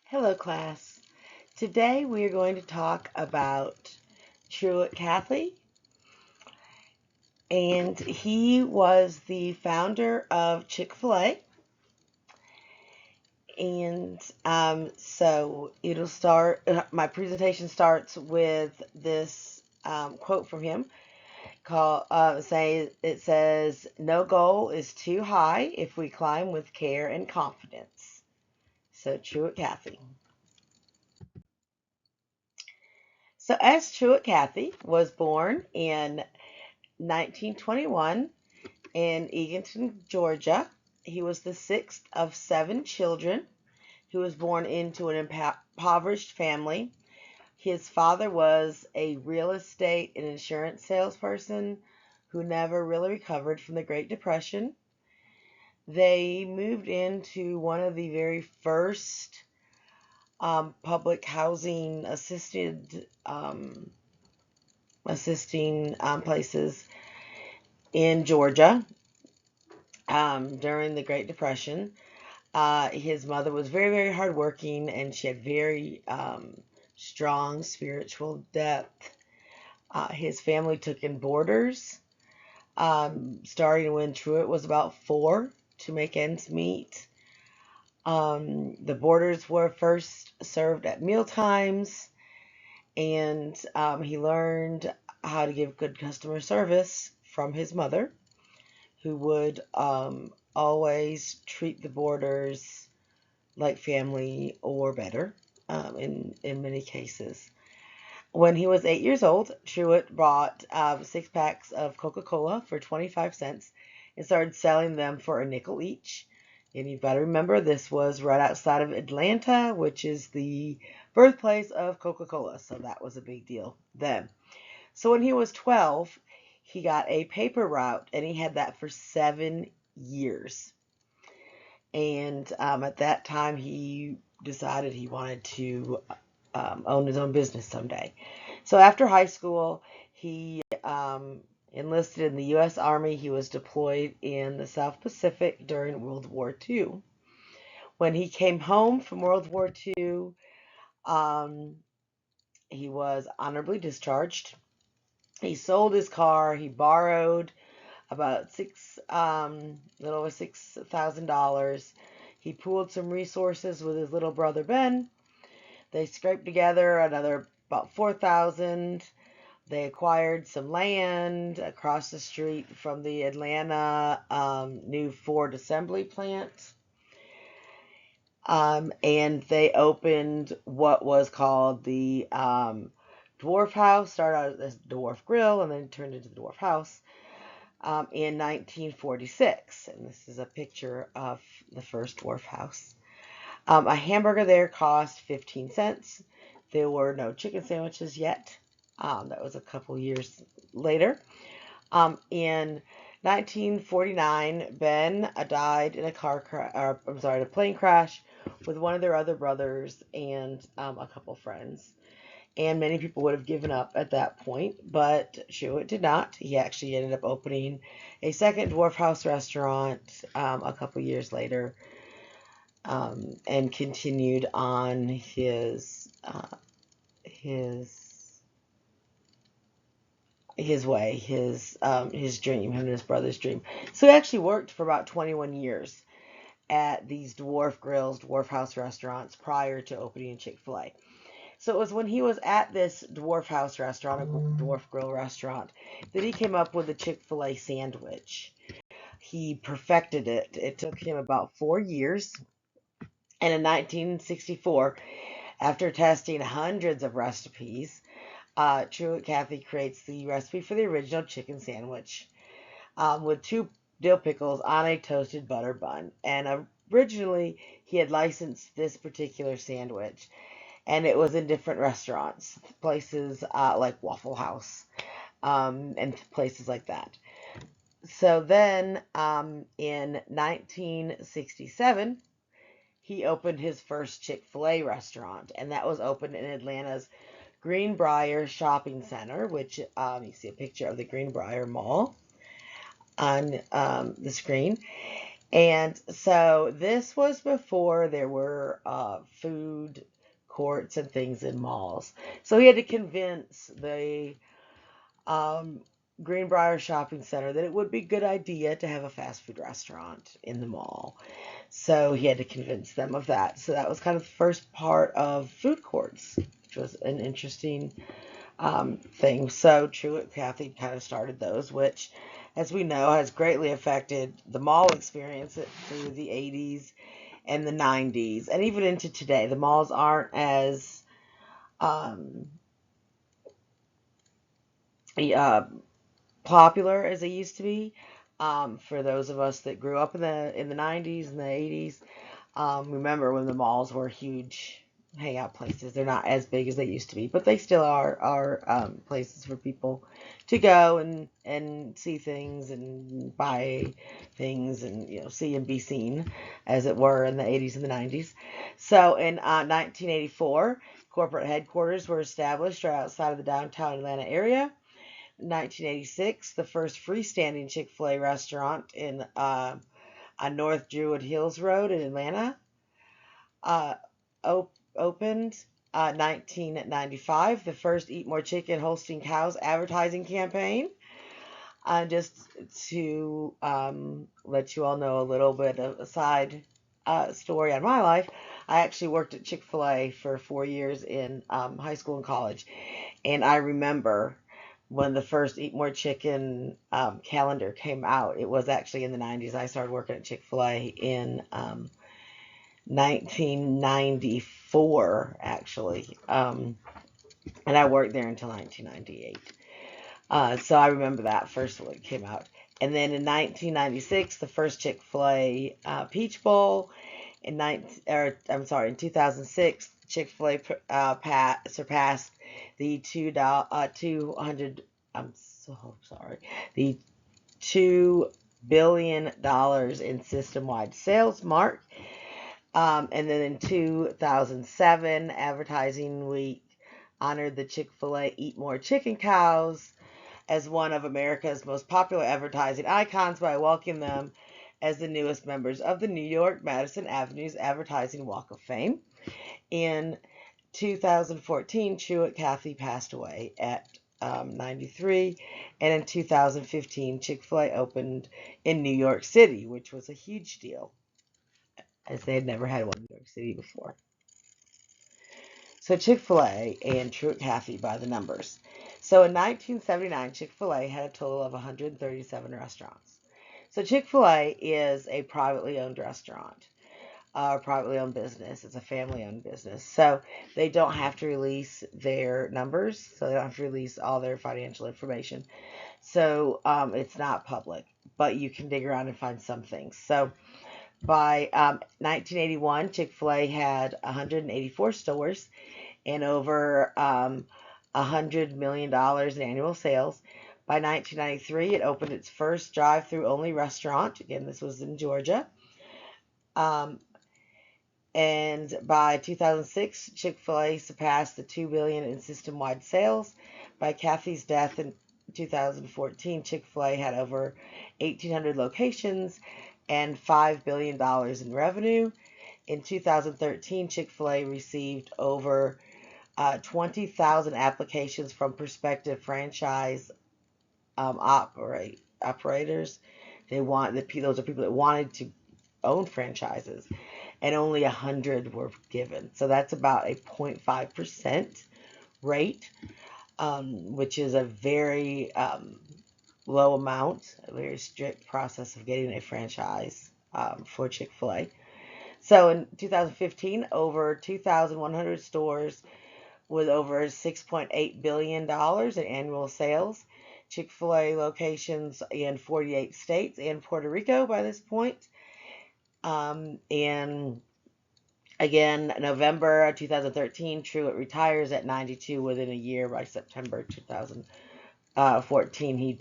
Hello, class. Today we are going to talk about Truett Cathy, and he was the founder of Chick-fil-A. And so it'll start. My presentation starts with this quote from him. It says, "No goal is too high if we climb with care and confidence." So Truett Cathy. So as Truett Cathy was born in 1921 in Eganton, Georgia. He was the sixth of seven children. He was born into an impoverished family. His father was a real estate and insurance salesperson who never really recovered from the Great Depression. They moved into one of the very first public housing assisting places in Georgia during the Great Depression. His mother was very, very hardworking, and she had very strong spiritual depth. His family took in boarders, starting when Truett was about 4 to make ends meet. The boarders were first served at meal times, and he learned how to give good customer service from his mother, who would always treat the boarders like family or better in many cases. When he was 8 years old, Truett bought 6 packs of Coca-Cola for 25 cents and started selling them for a nickel each. And you've got to remember, this was right outside of Atlanta, which is the birthplace of Coca-Cola. So that was a big deal then. So when he was 12, he got a paper route, and he had that for 7 years. And at that time, he decided he wanted to own his own business someday. So after high school, he enlisted in the U.S. Army. He was deployed in the South Pacific during World War II. When he came home from World War II, he was honorably discharged. He sold his car. He borrowed about little over $6,000. He pooled some resources with his little brother Ben. They scraped together another about 4,000. They acquired some land across the street from the Atlanta new Ford assembly plant. And they opened what was called the Dwarf House. Started out as the Dwarf Grill and then turned into the Dwarf House in 1946. And this is a picture of the first Dwarf House. A hamburger there cost 15 cents. There were no chicken sandwiches yet. That was a couple years later. In 1949, Ben died in a plane crash with one of their other brothers and a couple friends. And many people would have given up at that point, but Truett did not. He actually ended up opening a second Dwarf House restaurant a couple years later, and continued on his way, his dream, him and his brother's dream. So he actually worked for about 21 years at these Dwarf Grills, Dwarf House restaurants prior to opening Chick-fil-A. So it was when he was at this Dwarf House restaurant, a Dwarf Grill restaurant, that he came up with the Chick-fil-A sandwich. He perfected it. It took him about 4 years. And in 1964, after testing hundreds of recipes, Truett Cathy creates the recipe for the original chicken sandwich with 2 dill pickles on a toasted butter bun. And originally, he had licensed this particular sandwich, and it was in different restaurants, places like Waffle House, and places like that. So then in 1967, he opened his first Chick-fil-A restaurant, and that was opened in Atlanta's Greenbrier Shopping Center, which you see a picture of the Greenbrier Mall on the screen. And so this was before there were food courts and things in malls. So he had to convince the um, Greenbrier Shopping Center that it would be a good idea to have a fast food restaurant in the mall. So he had to convince them of that. So that was kind of the first part of food courts, which was an interesting thing. So Truett Cathy kind of started those, which, as we know, has greatly affected the mall experience through the 80s and the 90s, and even into today. The malls aren't as um, uh, popular as they used to be. For those of us that grew up in the 90s and the 80s, remember when the malls were huge hangout places. They're not as big as they used to be, but they still are places for people to go and see things and buy things and see and be seen, as it were, in the 80s and the 90s. So in 1984, corporate headquarters were established right outside of the downtown Atlanta area. 1986, the first freestanding Chick-fil-A restaurant on North Druid Hills Road in Atlanta uh, opened. 1995, the first Eat More Chicken Holstein Cows advertising campaign. Just to let you all know a little bit of a side story on my life, I actually worked at Chick-fil-A for 4 years in high school and college. And I remember when the first Eat More Chicken calendar came out. It was actually in the 90s. I started working at Chick-fil-A in 1994, actually. And I worked there until 1998. So I remember that first when it came out. And then in 1996, the first Chick-fil-A Peach Bowl. In 2006, Chick-fil-A surpassed the 200. I'm so sorry. The $2 billion in system-wide sales mark. And then in 2007, Advertising Week honored the Chick-fil-A Eat More Chicken Cows as one of America's most popular advertising icons by welcoming them as the newest members of the New York Madison Avenue's Advertising Walk of Fame. In 2014, Truett Cathy passed away at 93, and in 2015, Chick-fil-A opened in New York City, which was a huge deal, as they had never had one in New York City before. So Chick-fil-A and Truett Cathy by the numbers. So in 1979, Chick-fil-A had a total of 137 restaurants. So Chick-fil-A is a privately owned restaurant, privately owned business. It's a family-owned business. So they don't have to release their numbers. So they don't have to release all their financial information. So it's not public, but you can dig around and find some things. So by 1981, Chick-fil-A had 184 stores and over $100 million in annual sales. By 1993, it opened its first drive-through only restaurant. Again, this was in Georgia. Um, and by 2006, Chick-fil-A surpassed the $2 billion in system-wide sales. By Cathy's death in 2014, Chick-fil-A had over 1,800 locations and $5 billion in revenue. In 2013, Chick-fil-A received over 20,000 applications from prospective franchise operators. Those are people that wanted to own franchises, and only 100 were given. So that's about a 0.5% rate, which is a very low amount, a very strict process of getting a franchise for Chick-fil-A. So in 2015, over 2,100 stores with over $6.8 billion in annual sales. Chick-fil-A locations in 48 states and Puerto Rico by this point. And again, November 2013, Truett retires at 92 within a year. By September 2014, he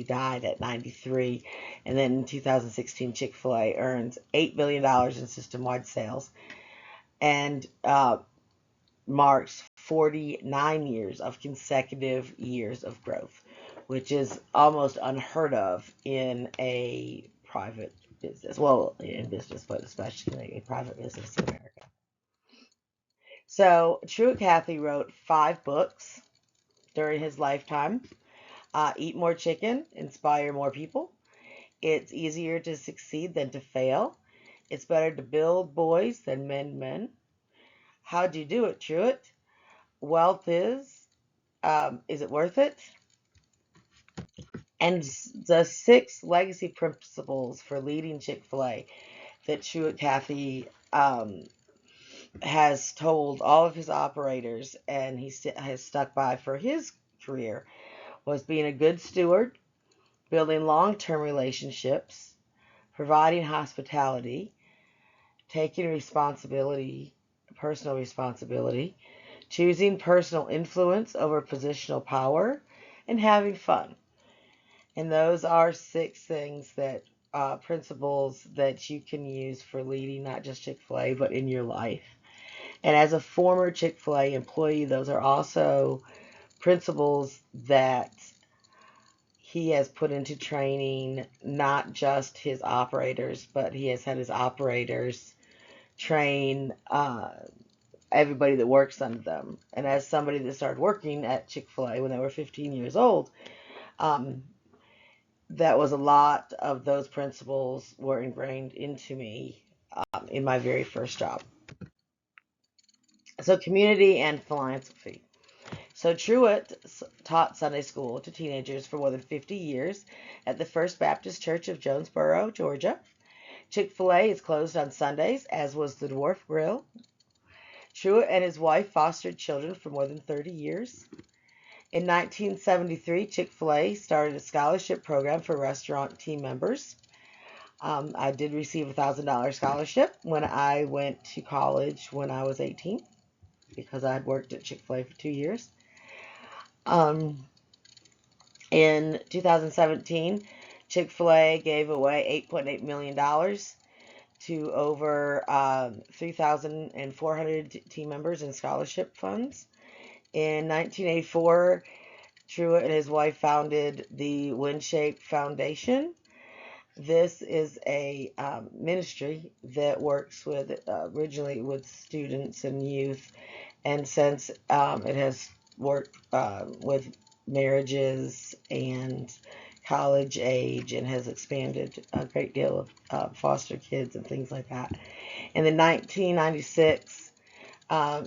died at 93. And then in 2016, Chick-fil-A earns $8 billion in system-wide sales and marks 49 years of consecutive years of growth, which is almost unheard of in a private business. Well, in business, but especially a private business in America. So Truett Cathy wrote 5 books during his lifetime. Eat More Chicken, Inspire More People. It's easier to succeed than to fail. It's better to build boys than mend men. How'd you do it, Truett? Wealth is it worth it? And the 6 legacy principles for leading Chick-fil-A that Truett Cathy has told all of his operators and he has stuck by for his career was being a good steward, building long-term relationships, providing hospitality, taking responsibility, personal responsibility, choosing personal influence over positional power, and having fun. And those are 6 things that principles that you can use for leading not just Chick-fil-A, but in your life. And as a former Chick-fil-A employee, those are also principles that he has put into training not just his operators, but he has had his operators train everybody that works under them. And as somebody that started working at Chick-fil-A when they were 15 years old, um, that was a lot of those principles were ingrained into me in my very first job. So community and philanthropy. So Truett taught Sunday school to teenagers for more than 50 years at the First Baptist Church of Jonesboro, Georgia. Chick-fil-A is closed on Sundays, as was the Dwarf Grill. Truett and his wife fostered children for more than 30 years. In 1973, Chick-fil-A started a scholarship program for restaurant team members. I did receive a $1,000 scholarship when I went to college when I was 18 because I had worked at Chick-fil-A for 2 years. In 2017, Chick-fil-A gave away $8.8 million to over 3,400 team members in scholarship funds. In 1984, Truett and his wife founded the WindShape Foundation. This is a ministry that works with originally with students and youth, and since it has worked with marriages and college age and has expanded a great deal of foster kids and things like that. And in 1996,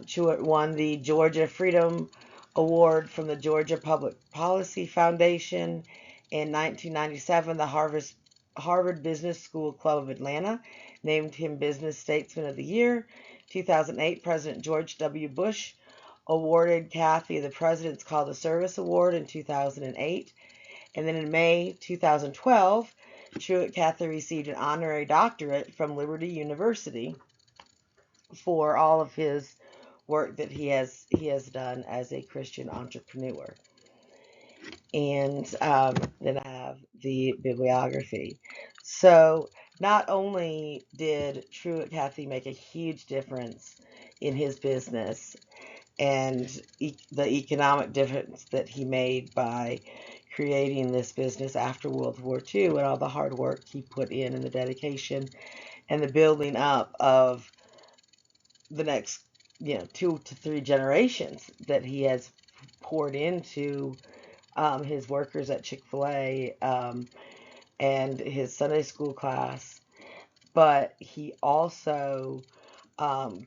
Truett won the Georgia Freedom Award from the Georgia Public Policy Foundation. In 1997, the Harvard Business School Club of Atlanta named him Business Statesman of the Year. 2008, President George W. Bush awarded Cathy the President's Call to Service Award in 2008. And then in May 2012, Truett Cathy received an honorary doctorate from Liberty University for all of his work that he has done as a Christian entrepreneur. And then I have the bibliography. So not only did Truett Cathy make a huge difference in his business and the economic difference that he made by creating this business after World War II and all the hard work he put in and the dedication and the building up of the next 2 to 3 generations that he has poured into his workers at Chick-fil-A and his Sunday school class, but he also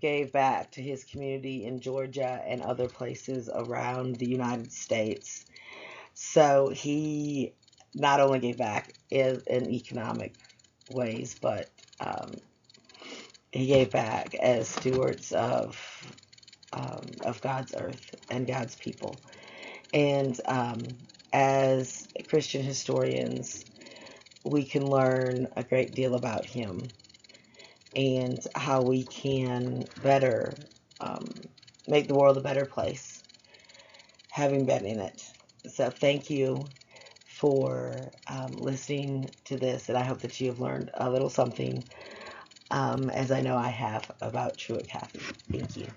gave back to his community in Georgia and other places around the United States. So he not only gave back in economic ways, but he gave back as stewards of God's earth and God's people. And as Christian historians, we can learn a great deal about him and how we can better make the world a better place, having been in it. So thank you for listening to this, and I hope that you have learned a little something, as I know I have, about Truett Cathy. Thank you.